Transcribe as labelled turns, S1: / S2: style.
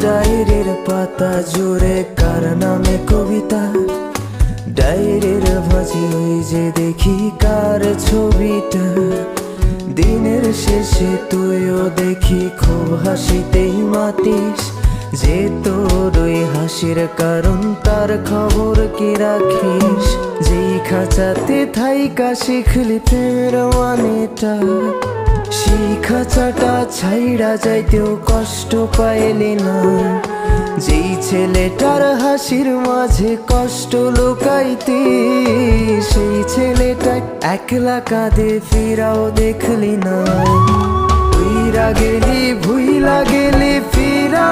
S1: ডায়েরির পাতা জুড়ে কার নামে কবিতা। ডায়েরির ভাঁজে ওই যে দেখি কার ছবিটা। দিনের শেষে তুইও দেখি খুব হাসিতেই মাতিস, যে তোর ওই হাসির কারণ তার খবর কি রাখিস। যেই খাঁচাতে থাইকা শিখলি প্রেমের মানেটা, সেই খাঁচাটা ছাইড়া যাইতেও কষ্ট পাইলি না। যেই ছেলেটার হাসির মাঝে কষ্ট লুকাইতি, সেই ছেলেটা একলা কাঁদে ফিরাও দেখলি না। ভুইলা গেলি ফিরা